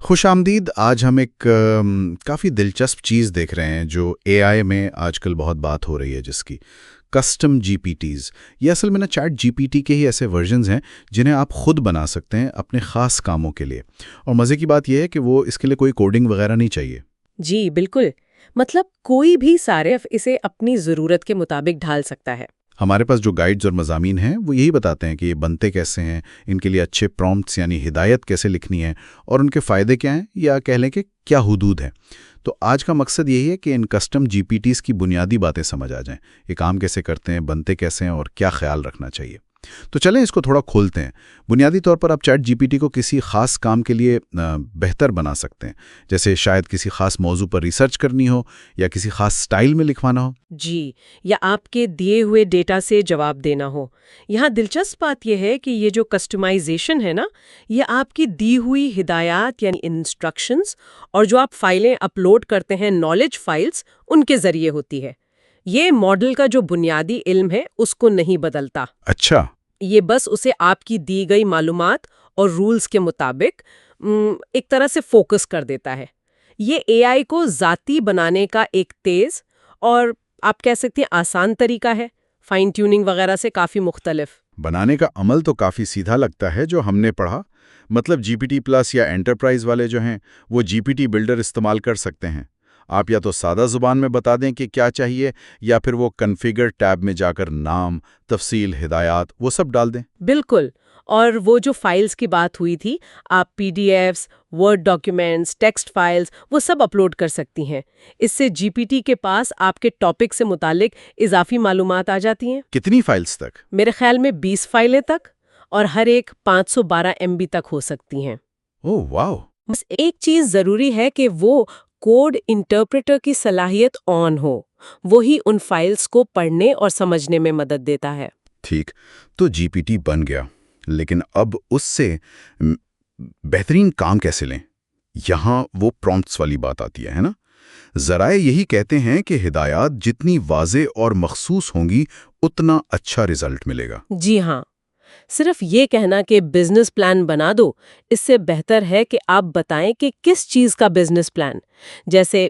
خوش آمدید. آج ہم ایک کافی دلچسپ چیز دیکھ رہے ہیں جو اے آئی میں آج کل بہت بات ہو رہی ہے، جس کی کسٹم جی پی ٹیز. یہ اصل میں چیٹ جی پی ٹی کے ہی ایسے ورژنز ہیں جنہیں آپ خود بنا سکتے ہیں اپنے خاص کاموں کے لیے. اور مزے کی بات یہ ہے کہ وہ اس کے لیے کوئی کوڈنگ وغیرہ نہیں چاہیے. جی بالکل، مطلب کوئی بھی صارف اسے اپنی ضرورت کے مطابق ڈھال سکتا ہے. ہمارے پاس جو گائیڈز اور مضامین ہیں وہ یہی بتاتے ہیں کہ یہ بنتے کیسے ہیں، ان کے لیے اچھے پرومپٹس یعنی ہدایت کیسے لکھنی ہے، اور ان کے فائدے کیا ہیں، یا کہہ لیں کہ کیا حدود ہیں. تو آج کا مقصد یہی ہے کہ ان کسٹم جی پی ٹیز کی بنیادی باتیں سمجھ آ جائیں. یہ کام کیسے کرتے ہیں، بنتے کیسے ہیں، اور کیا خیال رکھنا چاہیے. تو چلیں اس کو تھوڑا کھولتے ہیں. بنیادی طور پر آپ چیٹ جی پی ٹی کو کسی خاص کام کے لیے بہتر بنا سکتے ہیں، جیسے شاید کسی خاص موضوع پر ریسرچ کرنی ہو یا کسی خاص سٹائل میں لکھوانا ہو. جی، یا آپ کے دیے ہوئے ڈیٹا سے جواب دینا ہو. یہاں دلچسپ بات یہ ہے کہ یہ جو کسٹمائزیشن ہے نا، یہ آپ کی دی ہوئی ہدایات یعنی انسٹرکشنز اور جو آپ فائلیں اپلوڈ کرتے ہیں نالج فائلز، ان کے ذریعے ہوتی ہے. یہ ماڈل کا جو بنیادی علم ہے اس کو نہیں بدلتا. اچھا. یہ بس اسے آپ کی دی گئی معلومات اور رولز کے مطابق ایک طرح سے فوکس کر دیتا ہے. یہ اے آئی کو ذاتی بنانے کا ایک تیز اور آپ کہہ سکتے ہیں آسان طریقہ ہے، فائن ٹیوننگ وغیرہ سے کافی مختلف. بنانے کا عمل تو کافی سیدھا لگتا ہے جو ہم نے پڑھا. مطلب جی پی ٹی پلس یا انٹرپرائز والے جو ہیں وہ جی پی ٹی بلڈر استعمال کر سکتے ہیں. آپ یا تو سادہ زبان میں بتا دیں کہ کیا چاہیے، یا پھر وہ کنفیگر ٹیب میں جا کر نام، تفصیل، ہدایات وہ سب ڈال دیں. بالکل. اور وہ جو فائلز کی بات ہوئی تھی، آپ PDFs, word documents, text files وہ سب اپلوڈ کر سکتی ہیں. اس سے جی پی ٹی کے پاس آپ کے ٹاپک سے متعلق اضافی معلومات آ جاتی ہیں. کتنی فائلز تک؟ میرے خیال میں 20 فائلیں تک، اور ہر ایک 512 MB تک ہو سکتی ہیں. اوہ واو. بس ایک چیز ضروری ہے کہ وہ کوڈ انٹرپریٹر کی صلاحیت آن ہو. وہی ان فائلز کو پڑھنے اور سمجھنے میں مدد دیتا ہے. ٹھیک، تو جی پی ٹی بن گیا، لیکن اب اس سے بہترین کام کیسے لیں؟ یہاں وہ پرومپٹس والی بات آتی ہے نا. ذرائع یہی کہتے ہیں کہ ہدایات جتنی واضح اور مخصوص ہوں گی اتنا اچھا رزلٹ ملے گا. جی ہاں، صرف یہ کہنا کہ بزنس پلان بنا دو، اس سے بہتر ہے کہ آپ بتائیں کہ کس چیز کا بزنس پلان. جیسے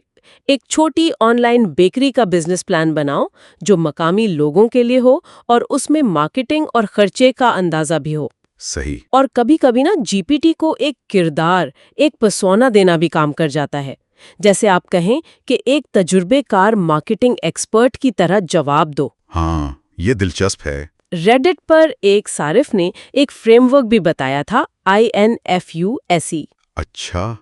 ایک چھوٹی آن لائن بیکری کا بزنس پلان بناؤ جو مقامی لوگوں کے لیے ہو اور اس میں مارکیٹنگ اور خرچے کا اندازہ بھی ہو. صحیح. اور کبھی کبھی نا جی پی ٹی کو ایک کردار، ایک پرسونا دینا بھی کام کر جاتا ہے. جیسے آپ کہیں کہ ایک تجربے کار مارکیٹنگ ایکسپرٹ کی طرح جواب دو. ہاں، یہ دلچسپ ہے. ریڈٹ پر ایک صارف نے ایک فریم ورک بھی بتایا تھا، INFUSE. اچھا،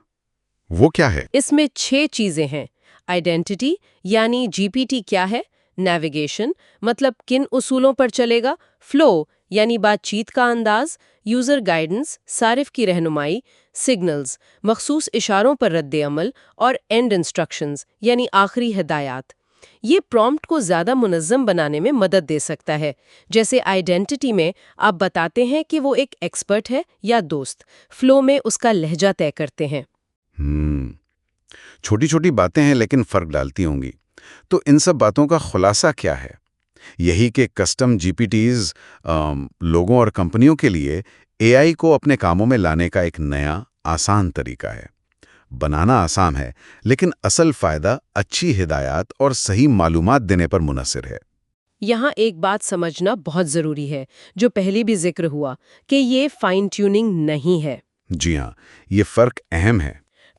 وہ کیا ہے؟ اس میں 6 چیزیں ہیں. آئیڈینٹی یعنی جی پی ٹی کیا ہے، نیویگیشن مطلب کن اصولوں پر چلے گا، فلو یعنی بات چیت کا انداز، یوزر گائیڈنس صارف کی رہنمائی، سگنلز مخصوص اشاروں پر رد عمل، اور اینڈ انسٹرکشنز یعنی آخری ہدایات. یہ پرومپٹ کو زیادہ منظم بنانے میں مدد دے سکتا ہے. جیسے آئیڈینٹی میں آپ بتاتے ہیں کہ وہ ایک ایکسپرٹ ہے یا دوست، فلو میں اس کا لہجہ طے کرتے ہیں. چھوٹی چھوٹی باتیں ہیں لیکن فرق ڈالتی ہوں گی. تو ان سب باتوں کا خلاصہ کیا ہے؟ یہی کہ کسٹم جی پی ٹیز لوگوں اور کمپنیوں کے لیے اے آئی کو اپنے کاموں میں لانے کا ایک نیا آسان طریقہ ہے. بنانا آسان ہے، لیکن اصل فائدہ اچھی ہدایات اور صحیح معلومات دینے پر منحصر ہے. یہاں ایک بات سمجھنا بہت ضروری ہے جو پہلے بھی ذکر ہوا، کہ یہ فائن ٹیوننگ نہیں ہے. جی ہاں، یہ فرق اہم ہے.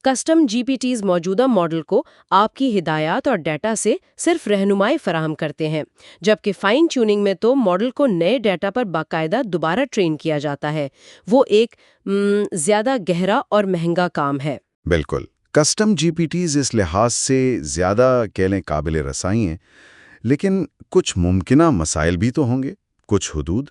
کسٹم جی پی ٹیز موجودہ ماڈل کو آپ کی ہدایات اور ڈیٹا سے صرف رہنمائی فراہم کرتے ہیں، جبکہ فائن ٹیوننگ میں تو ماڈل کو نئے ڈیٹا پر باقاعدہ دوبارہ ٹرین کیا جاتا ہے. وہ ایک زیادہ گہرا اور مہنگا کام ہے. بالکل. کسٹم جی پی ٹیز اس لحاظ سے زیادہ کہہ لیں قابل رسائی ہیں، لیکن کچھ ممکنہ مسائل بھی تو ہوں گے، کچھ حدود.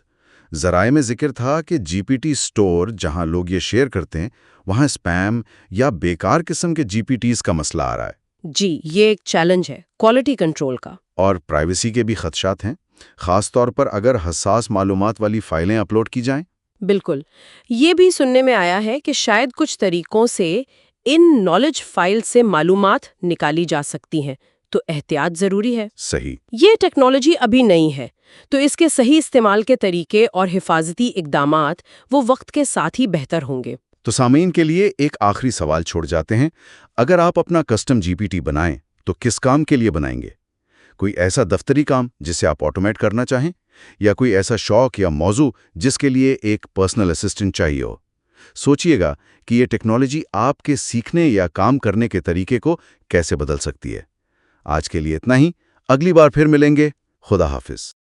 ذرائع میں ذکر تھا کہ جی پی ٹی سٹور جہاں لوگ یہ شیئر کرتے ہیں وہاں اسپیم یا بیکار قسم کے جی پی ٹیز کا مسئلہ آ رہا ہے. جی، یہ ایک چیلنج ہے کوالٹی کنٹرول کا. اور پرائیویسی کے بھی خدشات ہیں، خاص طور پر اگر حساس معلومات والی فائلیں اپلوڈ کی جائیں. بالکل. یہ بھی سننے میں آیا ہے کہ شاید کچھ طریقوں سے ان نالج فائل سے معلومات نکالی جا سکتی ہیں، تو احتیاط ضروری ہے. صحیح. یہ ٹیکنالوجی ابھی نہیں ہے، تو اس کے صحیح استعمال کے طریقے اور حفاظتی اقدامات وہ وقت کے ساتھ ہی بہتر ہوں گے. تو سامعین کے لیے ایک آخری سوال چھوڑ جاتے ہیں، اگر آپ اپنا کسٹم GPT بنائیں تو کس کام کے لیے بنائیں گے؟ کوئی ایسا دفتری کام جسے آپ آٹومیٹ کرنا چاہیں، یا کوئی ایسا شوق یا موضوع جس کے لیے ایک پرسنل اسسٹنٹ چاہیے ہو؟ سوچئے گا کہ یہ ٹیکنالوجی آپ کے سیکھنے یا کام کرنے کے طریقے کو کیسے بدل سکتی ہے۔ آج کے لیے اتنا ہی، اگلی بار پھر ملیں گے۔ خدا حافظ۔